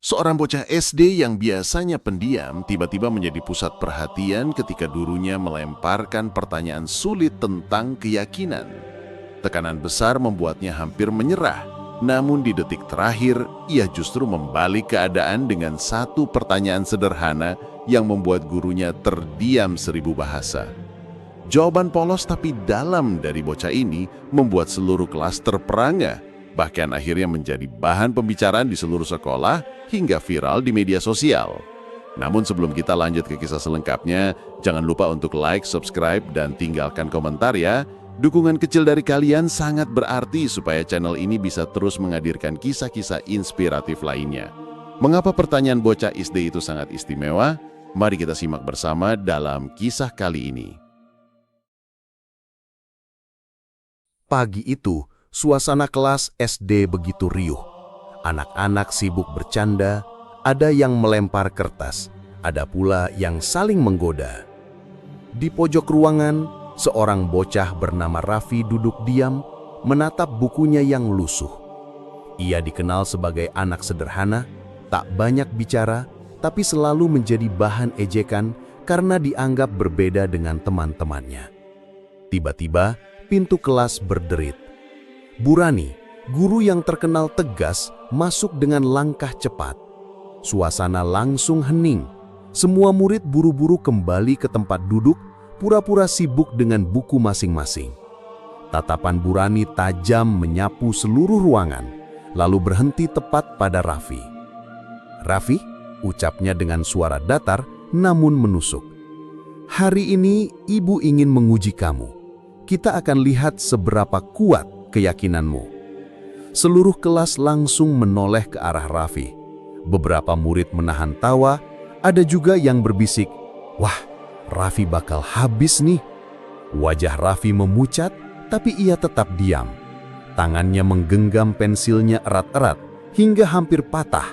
Seorang bocah SD yang biasanya pendiam tiba-tiba menjadi pusat perhatian ketika gurunya melemparkan pertanyaan sulit tentang keyakinan. Tekanan besar membuatnya hampir menyerah, namun di detik terakhir ia justru membalik keadaan dengan satu pertanyaan sederhana yang membuat gurunya terdiam 1000 bahasa. Jawaban polos tapi dalam dari bocah ini membuat seluruh kelas terperangah, bahkan akhirnya menjadi bahan pembicaraan di seluruh sekolah hingga viral di media sosial. Namun sebelum kita lanjut ke kisah selengkapnya, jangan lupa untuk like, subscribe, dan tinggalkan komentar ya. Dukungan kecil dari kalian sangat berarti supaya channel ini bisa terus menghadirkan kisah-kisah inspiratif lainnya. Mengapa pertanyaan bocah SD itu sangat istimewa? Mari kita simak bersama dalam kisah kali ini. Pagi itu, suasana kelas SD begitu riuh. Anak-anak sibuk bercanda, ada yang melempar kertas, ada pula yang saling menggoda. Di pojok ruangan, seorang bocah bernama Raffi duduk diam, menatap bukunya yang lusuh. Ia dikenal sebagai anak sederhana, tak banyak bicara, tapi selalu menjadi bahan ejekan karena dianggap berbeda dengan teman-temannya. Tiba-tiba, pintu kelas berderit. Bu Rani, guru yang terkenal tegas, masuk dengan langkah cepat. Suasana langsung hening. Semua murid buru-buru kembali ke tempat duduk, pura-pura sibuk dengan buku masing-masing. Tatapan Bu Rani tajam menyapu seluruh ruangan, lalu berhenti tepat pada Raffi. "Raffi," ucapnya dengan suara datar namun menusuk. "Hari ini ibu ingin menguji kamu. Kita akan lihat seberapa kuat keyakinanmu." Seluruh kelas langsung menoleh ke arah Raffi. Beberapa murid menahan tawa, ada juga yang berbisik, "Wah, Raffi bakal habis nih." Wajah Raffi memucat, tapi ia tetap diam. Tangannya menggenggam pensilnya erat-erat hingga hampir patah.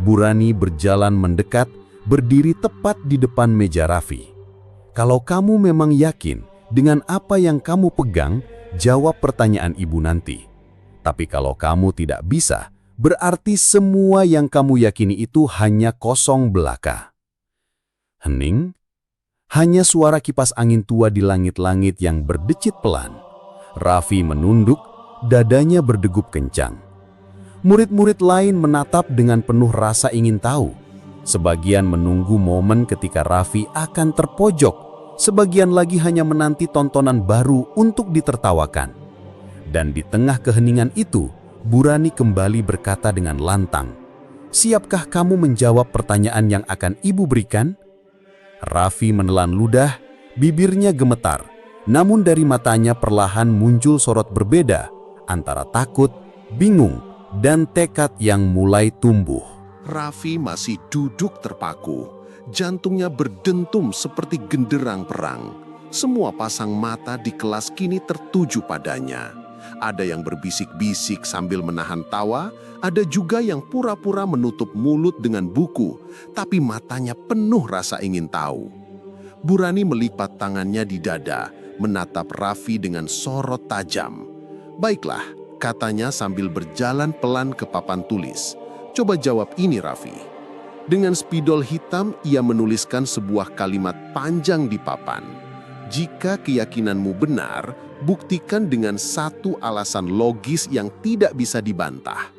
Bu Rani berjalan mendekat, berdiri tepat di depan meja Raffi. "Kalau kamu memang yakin dengan apa yang kamu pegang, jawab pertanyaan ibu nanti. Tapi kalau kamu tidak bisa, berarti semua yang kamu yakini itu hanya kosong belaka." Hening. Hanya suara kipas angin tua di langit-langit yang berdecit pelan. Raffi menunduk, dadanya berdegup kencang. Murid-murid lain menatap dengan penuh rasa ingin tahu. Sebagian menunggu momen ketika Raffi akan terpojok. Sebagian lagi hanya menanti tontonan baru untuk ditertawakan. Dan di tengah keheningan itu, Bu Rani kembali berkata dengan lantang, "Siapkah kamu menjawab pertanyaan yang akan ibu berikan?" Raffi menelan ludah, bibirnya gemetar, namun dari matanya perlahan muncul sorot berbeda antara takut, bingung, dan tekad yang mulai tumbuh. Raffi masih duduk terpaku, jantungnya berdentum seperti genderang perang. Semua pasang mata di kelas kini tertuju padanya. Ada yang berbisik-bisik sambil menahan tawa, ada juga yang pura-pura menutup mulut dengan buku, tapi matanya penuh rasa ingin tahu. Bu Rani melipat tangannya di dada, menatap Raffi dengan sorot tajam. "Baiklah," katanya sambil berjalan pelan ke papan tulis. "Coba jawab ini, Raffi." Dengan spidol hitam, ia menuliskan sebuah kalimat panjang di papan. "Jika keyakinanmu benar, buktikan dengan satu alasan logis yang tidak bisa dibantah."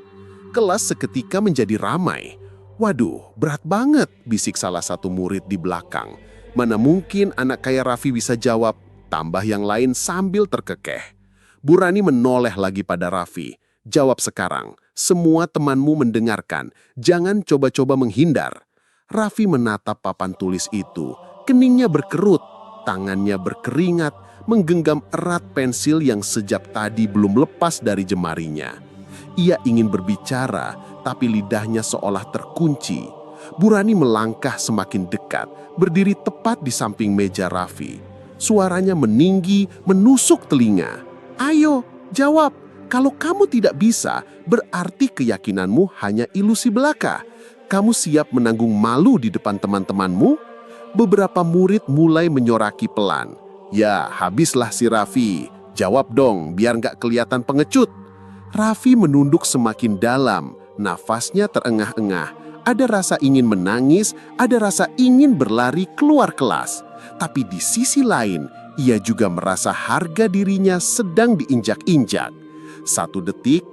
Kelas seketika menjadi ramai. "Waduh, berat banget," bisik salah satu murid di belakang. "Mana mungkin anak kaya Raffi bisa jawab?" tambah yang lain sambil terkekeh. Bu Rani menoleh lagi pada Raffi. "Jawab sekarang, semua temanmu mendengarkan, jangan coba-coba menghindar." Raffi menatap papan tulis itu, keningnya berkerut, tangannya berkeringat, menggenggam erat pensil yang sejak tadi belum lepas dari jemarinya. Ia ingin berbicara, tapi lidahnya seolah terkunci. Bu Rani melangkah semakin dekat, berdiri tepat di samping meja Raffi. Suaranya meninggi, menusuk telinga. "Ayo, jawab. Kalau kamu tidak bisa, berarti keyakinanmu hanya ilusi belaka. Kamu siap menanggung malu di depan teman-temanmu?" Beberapa murid mulai menyoraki pelan. "Ya, habislah si Raffi. Jawab dong, biar nggak kelihatan pengecut." Raffi menunduk semakin dalam, nafasnya terengah-engah. Ada rasa ingin menangis, ada rasa ingin berlari keluar kelas. Tapi di sisi lain, ia juga merasa harga dirinya sedang diinjak-injak. 1 detik,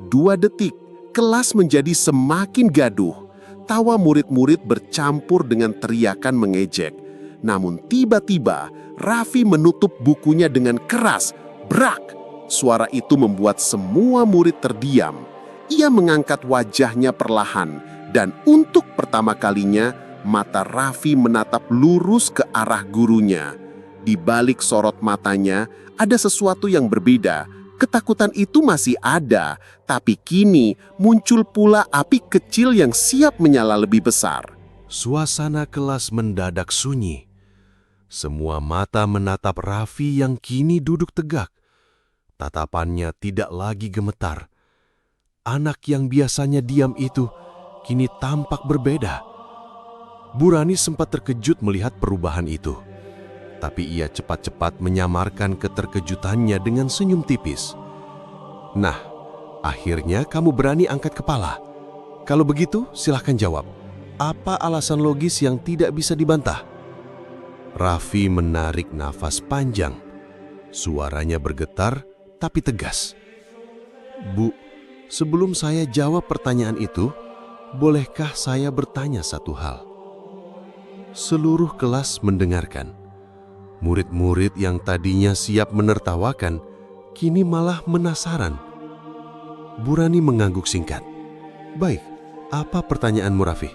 2 detik, kelas menjadi semakin gaduh. Tawa murid-murid bercampur dengan teriakan mengejek. Namun tiba-tiba, Raffi menutup bukunya dengan keras. Brak! Suara itu membuat semua murid terdiam. Ia mengangkat wajahnya perlahan, dan untuk pertama kalinya, mata Raffi menatap lurus ke arah gurunya. Di balik sorot matanya, ada sesuatu yang berbeda. Ketakutan itu masih ada, tapi kini muncul pula api kecil yang siap menyala lebih besar. Suasana kelas mendadak sunyi. Semua mata menatap Raffi yang kini duduk tegak. Tatapannya tidak lagi gemetar. Anak yang biasanya diam itu kini tampak berbeda. Bu Rani sempat terkejut melihat perubahan itu. Tapi ia cepat-cepat menyamarkan keterkejutannya dengan senyum tipis. Nah, akhirnya kamu berani angkat kepala. Kalau begitu, silahkan jawab. Apa alasan logis yang tidak bisa dibantah? Raffi menarik nafas panjang. Suaranya bergetar, tapi tegas. Bu, sebelum saya jawab pertanyaan itu, bolehkah saya bertanya satu hal? Seluruh kelas mendengarkan. Murid-murid yang tadinya siap menertawakan, kini malah penasaran. Bu Rani mengangguk singkat. Baik, apa pertanyaanmu, Raffi?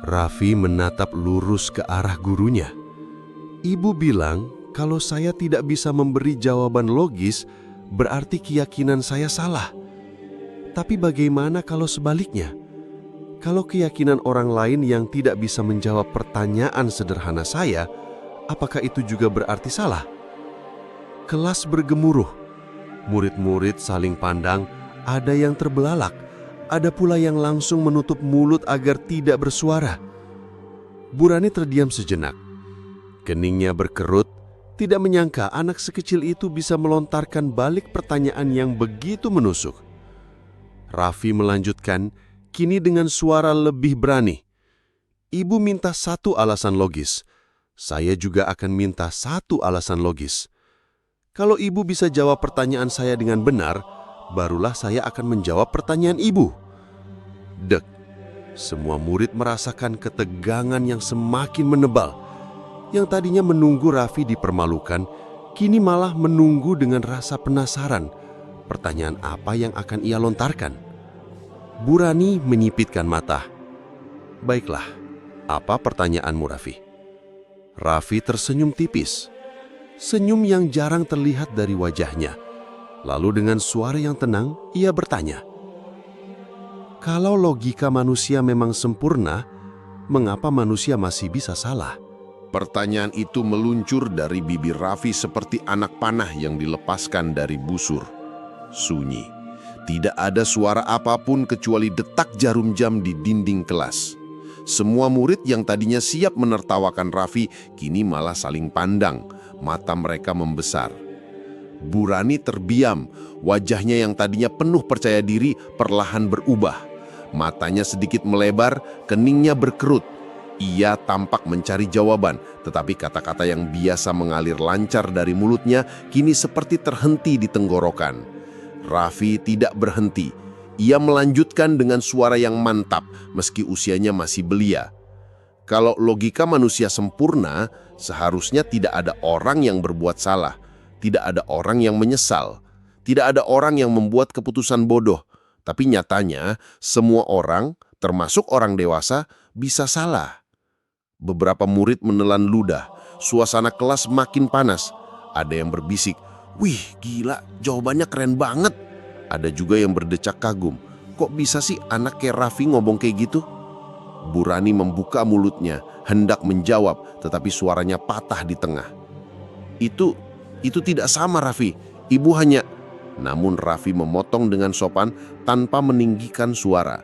Raffi menatap lurus ke arah gurunya. Ibu bilang kalau saya tidak bisa memberi jawaban logis, berarti keyakinan saya salah. Tapi bagaimana kalau sebaliknya? Kalau keyakinan orang lain yang tidak bisa menjawab pertanyaan sederhana saya, apakah itu juga berarti salah? Kelas bergemuruh. Murid-murid saling pandang, ada yang terbelalak, ada pula yang langsung menutup mulut agar tidak bersuara. Bu Rani terdiam sejenak. Keningnya berkerut, tidak menyangka anak sekecil itu bisa melontarkan balik pertanyaan yang begitu menusuk. Raffi melanjutkan, kini dengan suara lebih berani. Ibu minta satu alasan logis. Saya juga akan minta satu alasan logis. Kalau ibu bisa jawab pertanyaan saya dengan benar, barulah saya akan menjawab pertanyaan ibu. Dek, semua murid merasakan ketegangan yang semakin menebal. Yang tadinya menunggu Raffi dipermalukan, kini malah menunggu dengan rasa penasaran. Pertanyaan apa yang akan ia lontarkan? Bu Rani menyipitkan mata. Baiklah, apa pertanyaanmu, Raffi? Raffi tersenyum tipis. Senyum yang jarang terlihat dari wajahnya. Lalu dengan suara yang tenang, ia bertanya. Kalau logika manusia memang sempurna, mengapa manusia masih bisa salah? Pertanyaan itu meluncur dari bibir Raffi seperti anak panah yang dilepaskan dari busur. Sunyi. Tidak ada suara apapun kecuali detak jarum jam di dinding kelas. Semua murid yang tadinya siap menertawakan Raffi kini malah saling pandang, mata mereka membesar. Bu Rani terbiam, wajahnya yang tadinya penuh percaya diri perlahan berubah. Matanya sedikit melebar, keningnya berkerut. Ia tampak mencari jawaban, tetapi kata-kata yang biasa mengalir lancar dari mulutnya kini seperti terhenti di tenggorokan. Raffi tidak berhenti. Ia melanjutkan dengan suara yang mantap meski usianya masih belia. Kalau logika manusia sempurna, seharusnya tidak ada orang yang berbuat salah, tidak ada orang yang menyesal, tidak ada orang yang membuat keputusan bodoh. Tapi nyatanya, semua orang, termasuk orang dewasa, bisa salah. Beberapa murid menelan ludah, suasana kelas makin panas. Ada yang berbisik, "Wih, gila, jawabannya keren banget." Ada juga yang berdecak kagum. Kok bisa sih anak kayak Raffi ngomong kayak gitu? Bu Rani membuka mulutnya, hendak menjawab, tetapi suaranya patah di tengah. Itu tidak sama, Raffi. Ibu hanya... Namun Raffi memotong dengan sopan tanpa meninggikan suara.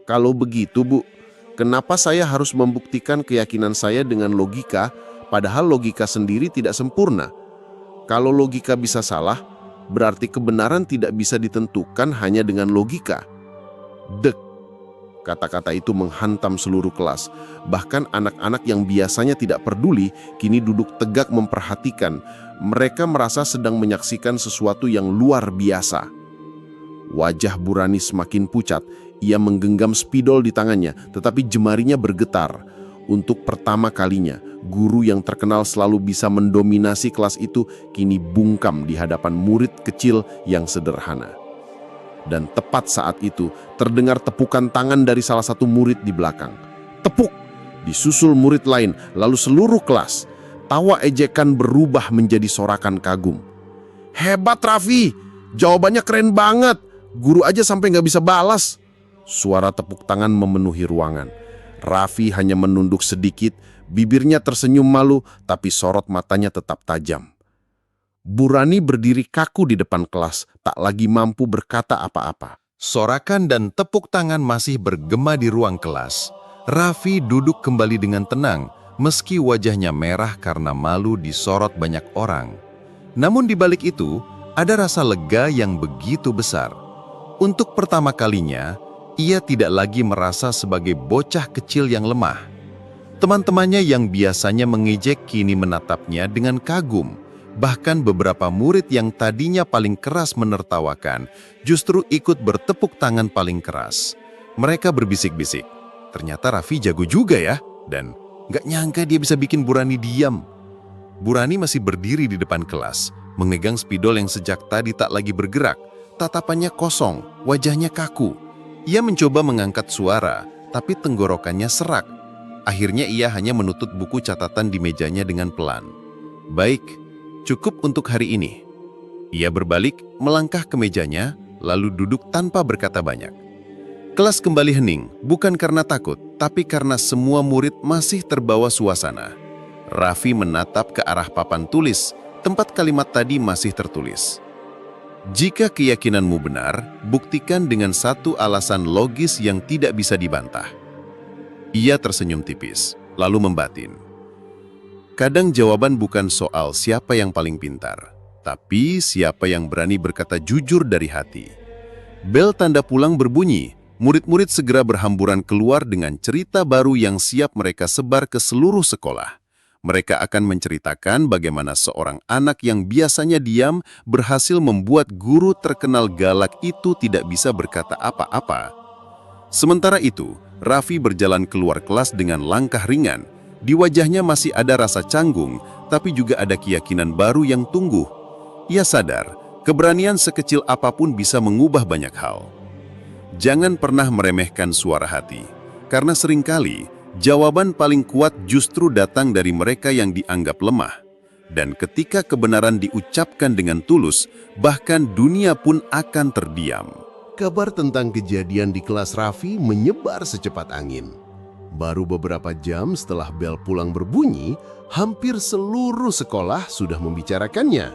Kalau begitu, Bu, kenapa saya harus membuktikan keyakinan saya dengan logika, padahal logika sendiri tidak sempurna? Kalau logika bisa salah, berarti kebenaran tidak bisa ditentukan hanya dengan logika. Dek, Kata-kata itu menghantam seluruh kelas. Bahkan anak-anak yang biasanya tidak peduli, kini duduk tegak memperhatikan. Mereka merasa sedang menyaksikan sesuatu yang luar biasa. Wajah Burani semakin pucat. Ia menggenggam spidol di tangannya, tetapi jemarinya bergetar. Untuk pertama kalinya, guru yang terkenal selalu bisa mendominasi kelas itu kini bungkam di hadapan murid kecil yang sederhana. Dan tepat saat itu, terdengar tepukan tangan dari salah satu murid di belakang. Tepuk! Disusul murid lain, lalu seluruh kelas. Tawa ejekan berubah menjadi sorakan kagum. Hebat Raffi! Jawabannya keren banget! Guru aja sampai nggak bisa balas. Suara tepuk tangan memenuhi ruangan. Raffi hanya menunduk sedikit, bibirnya tersenyum malu, tapi sorot matanya tetap tajam. Burani berdiri kaku di depan kelas, tak lagi mampu berkata apa-apa. Sorakan dan tepuk tangan masih bergema di ruang kelas. Raffi duduk kembali dengan tenang, meski wajahnya merah karena malu disorot banyak orang. Namun di balik itu, ada rasa lega yang begitu besar. Untuk pertama kalinya, ia tidak lagi merasa sebagai bocah kecil yang lemah. Teman-temannya yang biasanya mengejek kini menatapnya dengan kagum. Bahkan beberapa murid yang tadinya paling keras menertawakan, justru ikut bertepuk tangan paling keras. Mereka berbisik-bisik, ternyata Raffi jago juga ya, dan gak nyangka dia bisa bikin Burani diam. Burani masih berdiri di depan kelas, memegang spidol yang sejak tadi tak lagi bergerak. Tatapannya kosong, wajahnya kaku. Ia mencoba mengangkat suara, tapi tenggorokannya serak. Akhirnya ia hanya menutup buku catatan di mejanya dengan pelan. Baik, cukup untuk hari ini. Ia berbalik, melangkah ke mejanya, lalu duduk tanpa berkata banyak. Kelas kembali hening, bukan karena takut, tapi karena semua murid masih terbawa suasana. Raffi menatap ke arah papan tulis, tempat kalimat tadi masih tertulis. Jika keyakinanmu benar, buktikan dengan satu alasan logis yang tidak bisa dibantah. Ia tersenyum tipis, lalu membatin. Kadang jawaban bukan soal siapa yang paling pintar, tapi siapa yang berani berkata jujur dari hati. Bel tanda pulang berbunyi, murid-murid segera berhamburan keluar dengan cerita baru yang siap mereka sebar ke seluruh sekolah. Mereka akan menceritakan bagaimana seorang anak yang biasanya diam berhasil membuat guru terkenal galak itu tidak bisa berkata apa-apa. Sementara itu, Raffi berjalan keluar kelas dengan langkah ringan. Di wajahnya masih ada rasa canggung, tapi juga ada keyakinan baru yang tumbuh. Ia sadar, keberanian sekecil apapun bisa mengubah banyak hal. Jangan pernah meremehkan suara hati, karena seringkali jawaban paling kuat justru datang dari mereka yang dianggap lemah. Dan ketika kebenaran diucapkan dengan tulus, bahkan dunia pun akan terdiam. Kabar tentang kejadian di kelas Raffi menyebar secepat angin. Baru beberapa jam setelah bel pulang berbunyi, hampir seluruh sekolah sudah membicarakannya.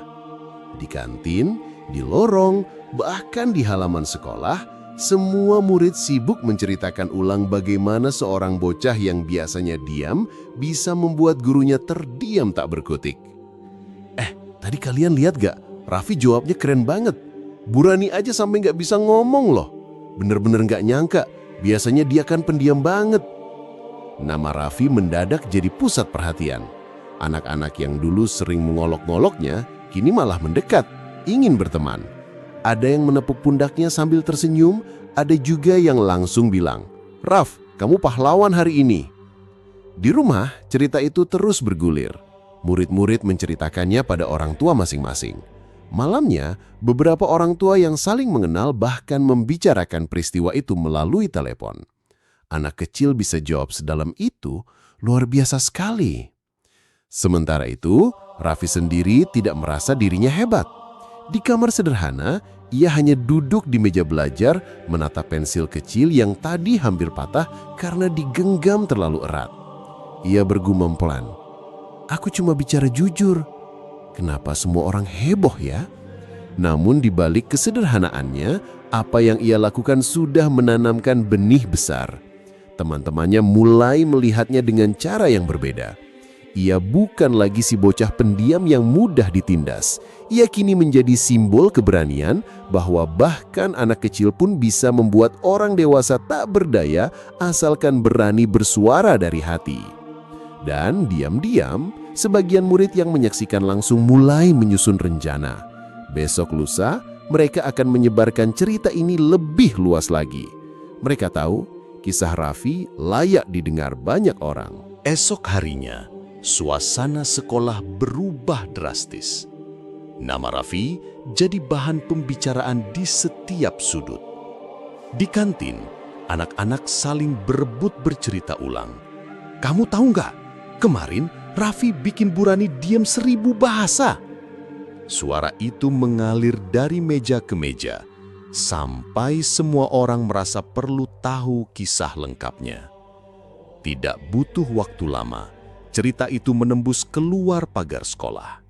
Di kantin, di lorong, bahkan di halaman sekolah, semua murid sibuk menceritakan ulang bagaimana seorang bocah yang biasanya diam bisa membuat gurunya terdiam tak berkutik. Tadi kalian lihat gak? Raffi jawabnya keren banget. Burani aja sampai gak bisa ngomong loh. Bener-bener gak nyangka, biasanya dia kan pendiam banget. Nama Raffi mendadak jadi pusat perhatian. Anak-anak yang dulu sering mengolok-ngoloknya, kini malah mendekat, ingin berteman. Ada yang menepuk pundaknya sambil tersenyum, ada juga yang langsung bilang, "Raff, kamu pahlawan hari ini." Di rumah, cerita itu terus bergulir. Murid-murid menceritakannya pada orang tua masing-masing. Malamnya, beberapa orang tua yang saling mengenal bahkan membicarakan peristiwa itu melalui telepon. Anak kecil bisa jawab sedalam itu, luar biasa sekali. Sementara itu, Raffi sendiri tidak merasa dirinya hebat. Di kamar sederhana, ia hanya duduk di meja belajar menatap pensil kecil yang tadi hampir patah karena digenggam terlalu erat. Ia bergumam pelan, "Aku cuma bicara jujur. Kenapa semua orang heboh ya?" Namun di balik kesederhanaannya, apa yang ia lakukan sudah menanamkan benih besar. Teman-temannya mulai melihatnya dengan cara yang berbeda. Ia bukan lagi si bocah pendiam yang mudah ditindas. Ia kini menjadi simbol keberanian bahwa bahkan anak kecil pun bisa membuat orang dewasa tak berdaya asalkan berani bersuara dari hati. Dan diam-diam, sebagian murid yang menyaksikan langsung mulai menyusun rencana. Besok lusa, mereka akan menyebarkan cerita ini lebih luas lagi. Mereka tahu, kisah Raffi layak didengar banyak orang. Esok harinya, suasana sekolah berubah drastis. Nama Raffi jadi bahan pembicaraan di setiap sudut. Di kantin, anak-anak saling berebut bercerita ulang. Kamu tahu nggak? Kemarin Raffi bikin Burani diam 1000 bahasa. Suara itu mengalir dari meja ke meja, sampai semua orang merasa perlu tahu kisah lengkapnya. Tidak butuh waktu lama, cerita itu menembus keluar pagar sekolah.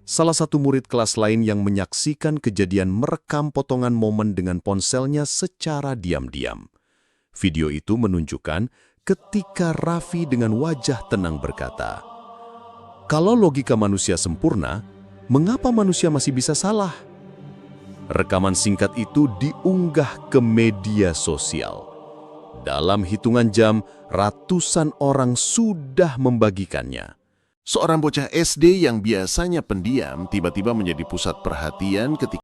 Salah satu murid kelas lain yang menyaksikan kejadian merekam potongan momen dengan ponselnya secara diam-diam. Video itu menunjukkan ketika Raffi dengan wajah tenang berkata, "Kalau logika manusia sempurna, mengapa manusia masih bisa salah?" Rekaman singkat itu diunggah ke media sosial. Dalam hitungan jam, ratusan orang sudah membagikannya. Seorang bocah SD yang biasanya pendiam tiba-tiba menjadi pusat perhatian ketika